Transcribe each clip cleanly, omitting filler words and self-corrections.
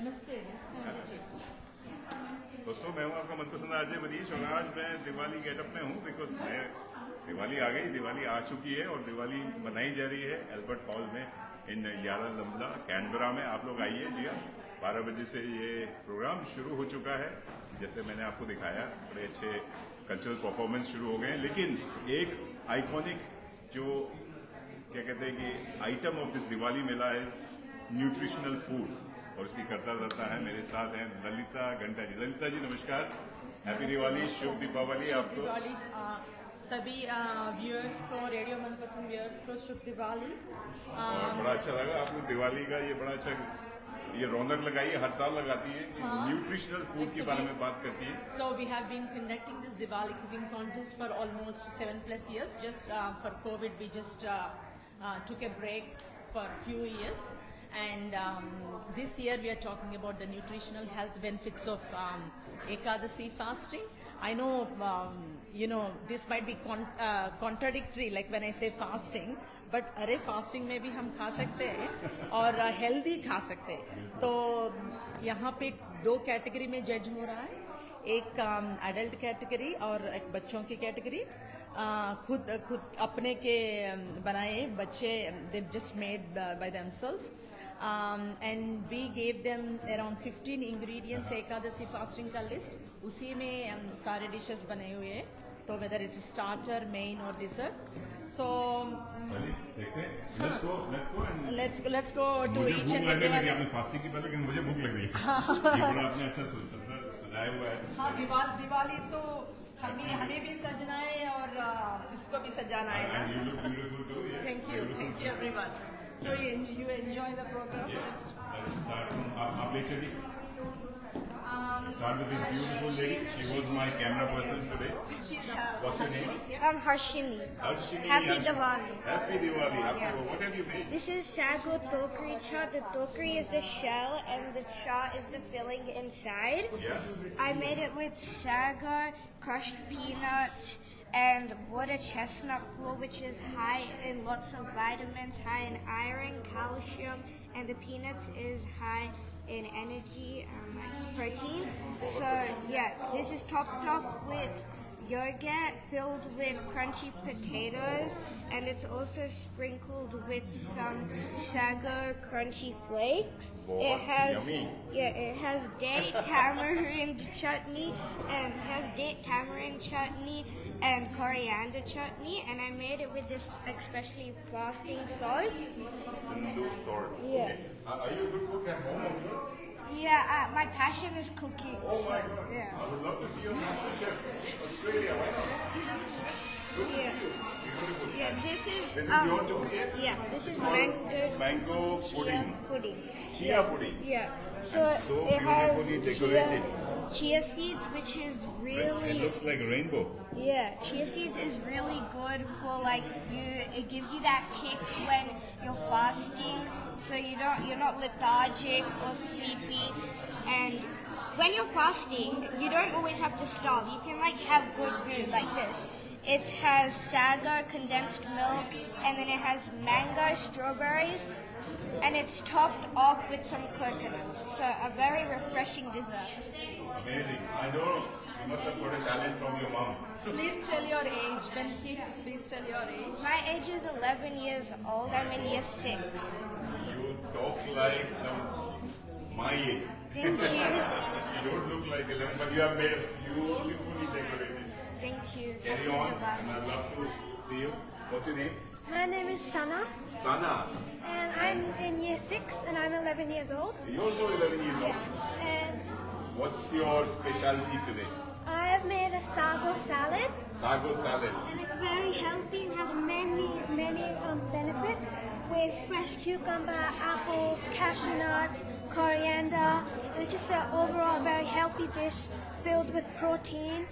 नमस्ते नमस्ते। दोस्तों मैं हूं आपका मनपसंद आरजे मनीष और आज मैं दिवाली गेटअप में हूं बिकॉज दिवाली आ गई, दिवाली आ चुकी है और दिवाली मनाई जा रही है एल्बर्ट हॉल में इन यारा लम्बला कैनबरा में। आप लोग आइए डियर, 12 बजे से ये प्रोग्राम शुरू हो चुका है। जैसे मैंने आपको दिखाया बड़े अच्छे कल्चरल परफॉर्मेंस शुरू हो गए हैं, लेकिन एक आइकॉनिक जो क्या कहते हैं कि item of this Diwali Mela is nutritional food और इसकी करता धरता है। मेरे साथ हैं ललिता घंटा जी। ललिता जी नमस्कार, हैप्पी दिवाली, शुभ दीपावली आपको। दिवाली सभी व्यूअर्स को, रेडियो मनपसंद व्यूअर्स को शुभ दिवाली। और बड़ा अच्छा लगा आपने दिवाली का ये बड़ा अच्छा ये रौनक लगाई है, हर साल लगाती है। न्यूट्रिशनल फूड के बारे में बात करती है। So we have been conducting this Diwali cooking contest for almost 7+ years. Just for COVID, we just took a break for few years. And this year we are talking about the nutritional health benefits of Ekadasi fasting. I know, this might be contradictory, like when I say fasting, but अरे fasting में भी हम खा सकते हैं और healthy खा सकते हैं। तो यहाँ पे 2 कैटेगरी में जज हो रहा है, एक एडल्ट कैटेगरी और एक बच्चों की कैटेगरी। खुद अपने के बनाए बच्चे, they've just made by themselves. And we gave them around 15 ingredients, Ekadashi fasting का लिस्ट, उसी में सारे डिशेस बने हुए हैं। तो वेदर इट्स स्टार्टर, मेन और dessert. So let's go to each and every one. Fasting की बात है कि मुझे भूख लग रही है। ये बड़ा आपने अच्छा सजाया हुआ है। हाँ, दिवाली तो हमें भी सजना है और इसको भी सजाना है। Thank you everyone. So you enjoy the program? Yes. आप ले चलिए। Start with this beautiful lady. She was my camera person today. What's your name? I'm Harshini. Harshini. Happy Diwali. Happy Diwali. What have you made? This is sago tokri cha. The tokri is the shell and the cha is the filling inside. Yeah. I made it with sago, crushed peanuts, and water chestnut flour, which is high in lots of vitamins, high in iron, calcium, and the peanuts is high in energy and protein. So yeah, this is topped off with yogurt filled with crunchy potatoes, and it's also sprinkled with some sago crunchy flakes. It has it has date tamarind chutney and coriander chutney, and I made it with this especially fasting salt. Salt. Yeah. Okay. Are you a good cook at home also? Yeah, my passion is cooking. Oh my God. Yeah. I would love to see your master chef. Australia, why not? Good to see you. Beautiful. Yeah, this is your tokri? Yeah, this is Mango chia pudding. pudding. Chia pudding. Yeah. So, And so it has beautifully decorated. chia seeds, which is really It looks like a rainbow. yeah. Chia seeds is really good for it gives you that kick when you're fasting, so you're not lethargic or sleepy. And when you're fasting, you don't always have to starve. You can have good food like this. It has sago, condensed milk, and then it has mango, strawberries, and it's topped off with some coconut. So a very refreshing dessert. Amazing. I know you must have got a talent from your mom. Please tell your age. When kids, please tell your age. My age is 11 years old. I'm in year 6. You talk like my age. Thank you. You don't look like 11, but you have made it beautifully decorated. Thank you. Carry on, and I'd love to see you. What's your name? My name is Sana, Sana. and I'm in year 6, and I'm 11 years old. You're also 11 years old. And What's your specialty today? I have made a sago salad, Sago salad. and it's very healthy and has many benefits with fresh cucumber, apples, cashew nuts, coriander, and it's just an overall very healthy dish filled with protein,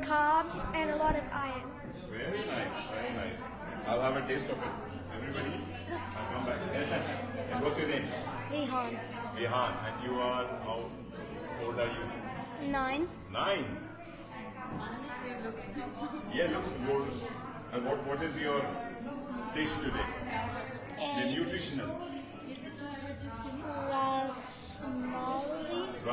carbs, and a lot of iron. Very nice, very nice. I'll have a taste of it. Everybody, I'll come back. And what's your name? Vihan. Rehan. And you are, how old are you? 9. 9. Yeah, looks good. And what is your dish today? The nutritional. Rice,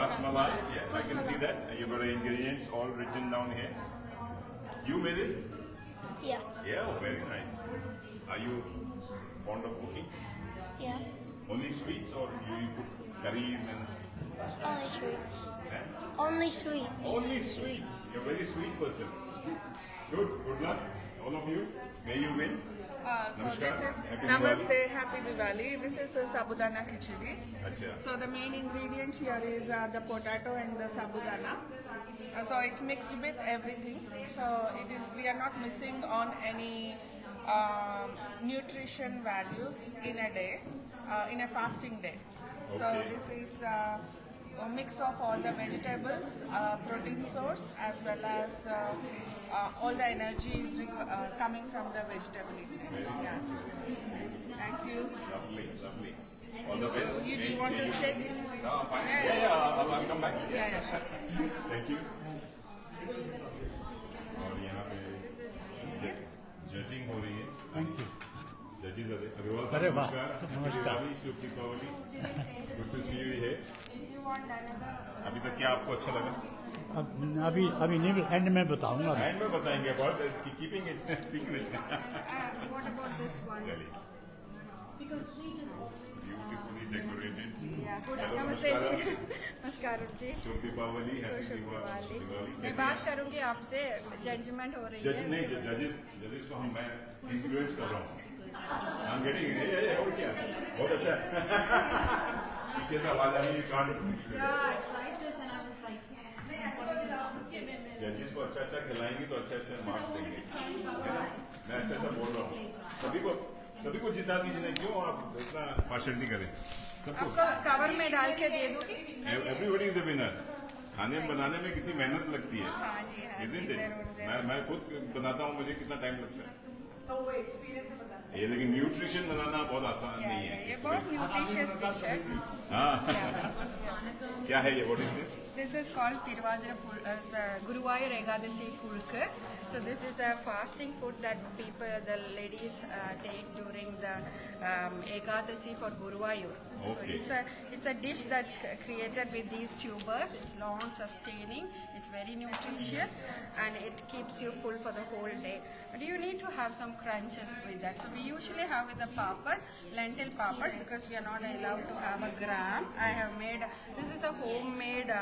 Rasmalai. Yeah, I can see that. You got the ingredients all written down here. You made it? Yeah. Yeah, oh, very nice. Are you fond of cooking? Yeah. Only sweets or you put curries and... Only sweets. Eh? Only sweets. Only sweets. You're a very sweet person. Good luck, all of you. May you win. So Namaskar. this is Happy Namaste, Happy Diwali. This is sabudana khichdi. Acha. So the main ingredient here is the potato and the sabudana. So it's mixed with everything. So we are not missing on any nutrition values in a day, in a fasting day. So Okay. this is a mix of all the vegetables, protein source, as well as all the energy is coming from the vegetable. Yeah. Thank you. Lovely. All the best. Do you want to stay? No, fine. Yeah, Yeah, I'll come back. Yeah, sure. Thank you. और यहाँ पे judging हो रही है. Thank you. जजेस अग्रवाल अरे साहब वाह. नमस्कार. नमस्कार. दिवाली शुभ Deepavali. Good to see you है. अभी तक क्या आपको अच्छा लगा? अभी नहीं, एंड में बताऊंगा. एंड में बताएंगे बहुत keeping it secret. What about this one? चलिए. Beautifully decorated. Yeah. नमस्ते जी. नमस्कार जी. शुभ दीपावली. हैप्पी शुभ दिवाली. दिवाली. मैं कैसे बात हैं? करूंगी आपसे. जजमेंट हो रही जज है. नहीं जजेस को मैं इन्फ्लुएंस कर रहा हूँ. I'm getting और क्या बहुत अच्छा है. पीछे से आवाज आ रही है. जजेस को अच्छा खिलाएंगे तो अच्छा मार्क्स देंगे, है ना? मैं अच्छा बोल रहा हूँ. सभी को जिता दीजिए. नहीं क्यों आप इतना पार्शलिटी करें? सबको आपको कवर में डाल के दे दूँ. Everybody is a winner. खाने में बनाने में कितनी मेहनत लगती है. हाँ जी, हाँ जी, Isn't it? जरूर. मैं खुद बनाता हूँ. मुझे कितना टाइम लगता है ये, लेकिन न्यूट्रिशन बनाना बहुत आसान नहीं ये है. बहुत न्यूट्रिशियस डिश है. हाँ. क्या है ये? What is this? This is called Tiruvadira Guruvayur Ekadasi Pulka. So this is a fasting food that the ladies take during the Ekadasi for Guruvayur. Okay. So it's a dish that's created with these tubers. It's long sustaining. It's very nutritious, and it keeps you full for the whole day. But you need to have some crunches with that. So we usually have with the papad, lentil papad, because we are not allowed to have a gram. I have made, this is a homemade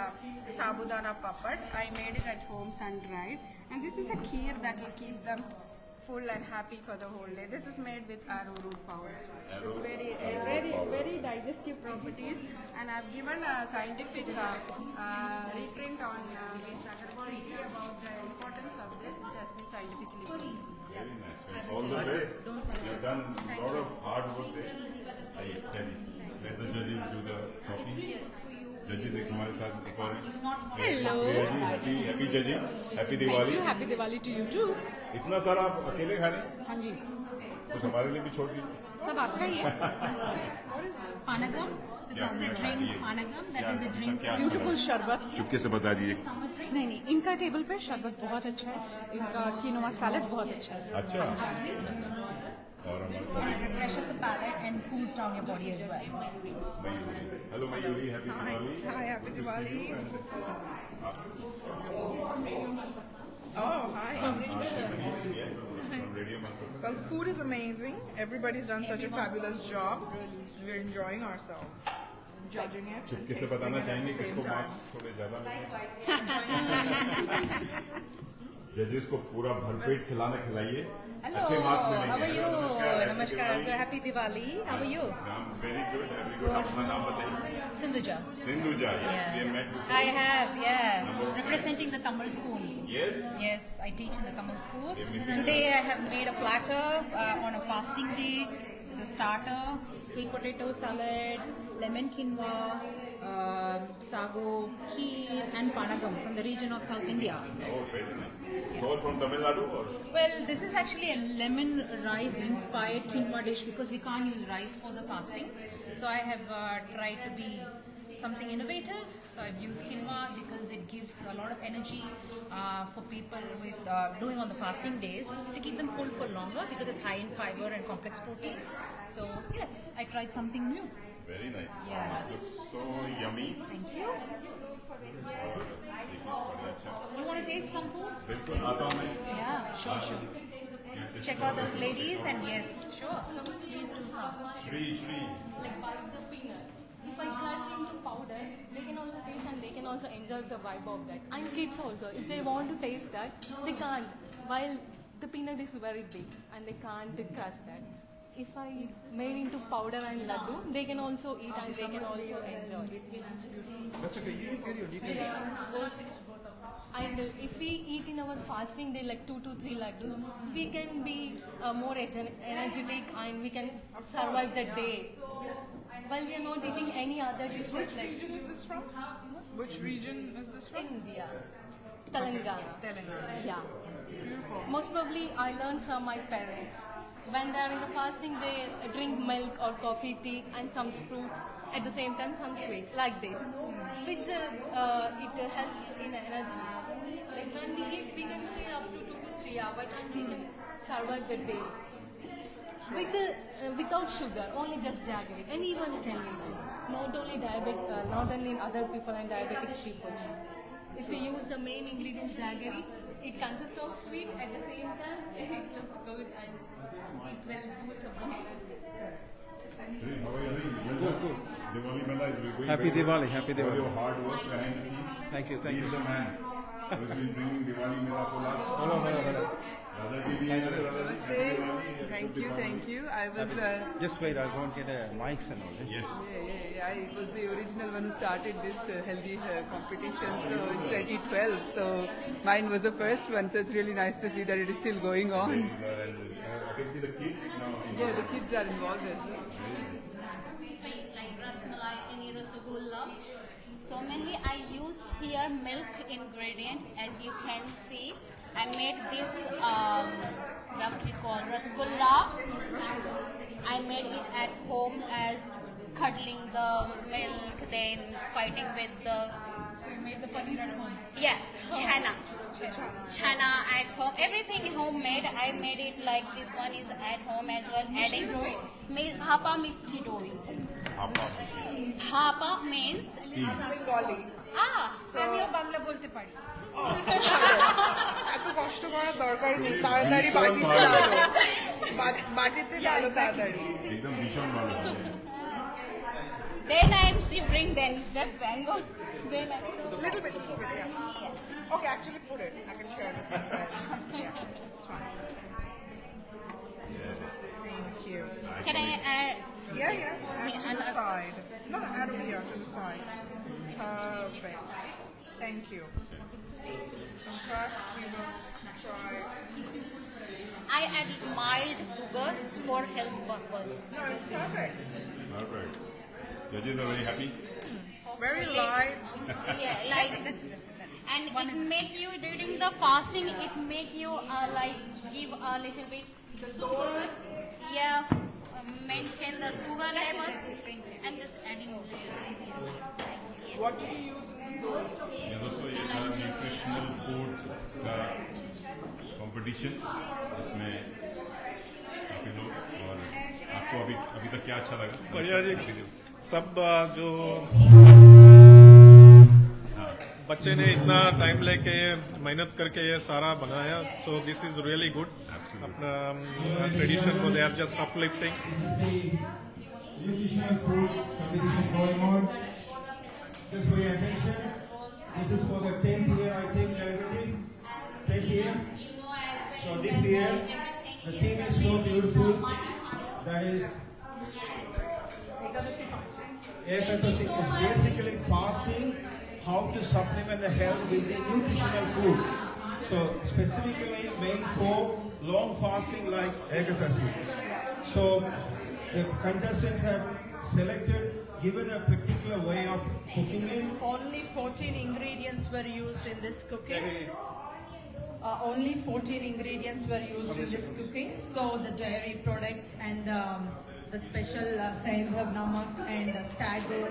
sabudana papad. I made it at home sun-dried. And this is a kheer that will keep them full and happy for the whole day. This is made with arrowroot powder. It's very digestive properties, and I've given a scientific reprint on Agarwal about the importance of this, which has been scientifically proven. Very nice. All the best. You've done a lot of hard work there. I tell you. Let the judges do the talking. जजेस एक हमारे साथ एक और हैं. Hello. Happy judging. Happy Diwali. Happy Diwali to you too. इतना सारा आप अकेले खा रहे हैं? हाँ जी. कुछ हमारे लिए भी छोड़ दीजिए. सब आपका ही है. Panagam. So this is a drink. Panagam. That is a drink. Beautiful शरबत. चुपके से बता दीजिए. नहीं, इनका टेबल पे शरबत बहुत अच्छा है. इनका कीनोआ सैलेड बहुत अच्छा है. अच्छा. और हमारे साथ Refreshes the palate and cools down your body as well. Mayuri. Hello Mayuri. Happy Diwali. Hi, happy Diwali. Oh, hi. From Radio Manchester. Well, the food is amazing. Everybody's done such a fabulous job. We're enjoying ourselves. Judging it. चुपके से बताना चाहेंगे किसको marks थोड़े ज्यादा मिले. जजेस को पूरा भरपेट खिलाइए. अच्छे मार्क्स मिलेंगे. How are you? नमस्कार. नमस्कार. Happy Diwali. How are you? Very good. अपना नाम बताइए. Sindhuja. Sindhuja. Yes, we have met before. I have, representing the Tamil school. Yes. Yes, I teach in the Tamil school. You're missing Today I have made a platter on a fasting day. The starter, sweet potato salad, lemon quinoa, sago, kheer and panagam from the region of South India. Oh, very nice. So all from Tamil Nadu or? Well, this is actually a lemon rice inspired quinoa dish because we can't use rice for the fasting. So I have tried to be something innovative. So I've used quinoa because it gives a lot of energy for people with doing on the fasting days to keep them full for longer because it's high in fiber and complex protein. So yes, I tried something new. Very nice. Yeah. Looks so yummy. Thank you. You want to taste some food? बिल्कुल आता हूँ मैं. Yeah, sure. Check out those ladies and yes, sure. Please do come. Shri. Like bite the peanut. If I crush into powder, they can also taste and they can also enjoy the vibe of that. And kids also, if they want to taste that, they can't. While the peanut is very big and they can't crush that. If I made into powder and laddu, they can also eat and they can also enjoy. That's okay. You carry on. You carry on. And if we eat in our fasting day like 2 to 3 laddus, we can be more energetic and we can survive the day. While we are not eating any other dishes Which like region is this from? Which region is this from? India, Telangana. Telangana. Yeah. Beautiful. Most probably I learned from my parents. When they are in the fasting, they drink milk or coffee, tea, and some fruits. At the same time, some sweets like this, which it helps in energy. Like when we eat, we can stay up to 2 to 3 hours and we can survive the day. With without sugar, only just jaggery. Anyone can eat. Not only not only other people and diabetics people. If we use the main ingredient jaggery, it consists of sweet. At the same time, it looks good and it will boost up the energy. Shri, how are you doing? Good. Diwali Mela is going Happy very well. Diwali, happy For Diwali. your hard work behind the scenes. Thank you. He is the man who has been bringing Diwali Mela for last. Hello. Radha ji bhi hai. Radha ji, happy Diwali. Thank you. I was, Just wait. I'll go and get mics and all. Yes. I was the original one who started this healthy competition in 2012. So mine was the first one. So it's really nice to see that it is still going on. I can see the kids now. Yeah, the kids are involved as well. Sweet like rasmalai, any rasgulla. So mainly I used here milk ingredient. As you can see, I made this what we call rasgulla. I made it at home as cuddling the milk, then fighting with the. So you made the paneer at home? Yeah, chana at home. Everything homemade. I made it like this one is at home as well. Adding hapa misti dough. Hapa means আমিও বাংলা বলতে পারি। এত কষ্ট করার দরকার নেই, তাড়াতাড়ি বাটিতে ডালো, বাটিতে ডালো তাড়াতাড়ি। एकदम भीषण वाला. then I am shivering, then just bang on. Then I Little bit, yeah. Okay, actually put it. I can share it with my friends. Yeah, it's fine. Thank you. can I add? Yeah. Add to the side. No, add over here to the side. Perfect. Thank you. So first we will try. I added mild sugar for health purpose. No, it's perfect. Perfect. Judges are very happy. Very light. Yeah, like and it make you during the fasting. It make you like give a little bit sugar. Yeah, maintain the sugar level and just adding. What do you use in those? ये दोस्तों ये था nutritional food का competition जिसमें काफी लोग और आपको अभी तक क्या अच्छा लगा? बढ़िया जी सब जो बच्चे ने इतना टाइम लेके मेहनत करके ये सारा बनाया so this is really good अपना ट्रेडिशन को they are just uplifting nutritional food competition going on. Just for your attention, this is for the 10th year, I think, Jagati. 10th year. So this year, the theme is so beautiful. That is Ekadasi is basically fasting, how to supplement the health with the nutritional food. So specifically made for long fasting like Ekadasi. So the contestants have selected, given a particular way of cooking it. Only 14 ingredients were used in this cooking. Only 14 ingredients were used in this cooking. So the dairy products and the special Sandhav Namak and Sago,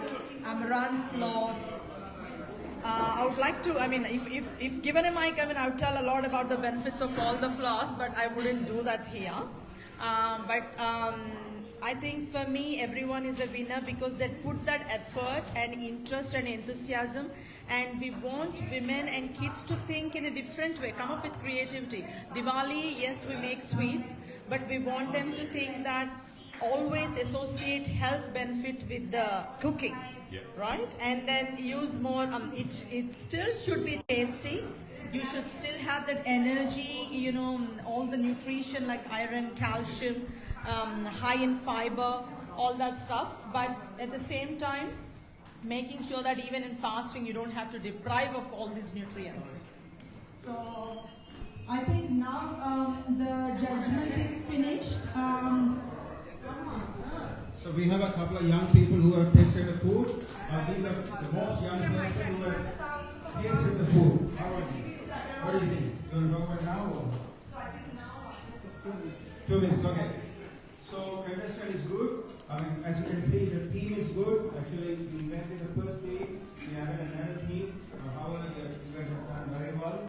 Amaranth flour. I would like to, if given a mic, I would tell a lot about the benefits of all the flours, but I wouldn't do that here. I think for me, everyone is a winner because they put that effort and interest and enthusiasm, and we want women and kids to think in a different way, come up with creativity. Diwali, yes, we make sweets, but we want them to think that always associate health benefit with the cooking, right? And then use more, it still should be tasty. You should still have that energy, you know, all the nutrition like iron, calcium, high in fiber, all that stuff. But at the same time, making sure that even in fasting, you don't have to deprive of all these nutrients. So I think now the judgment is finished. So we have a couple of young people who have tasted the food. I think the most young person who has tasted the food. How are you? What do you think? You want to go for now or? 2 minutes, okay. So contestant is good. I mean, as you can see, the team is good. Actually, we went in the first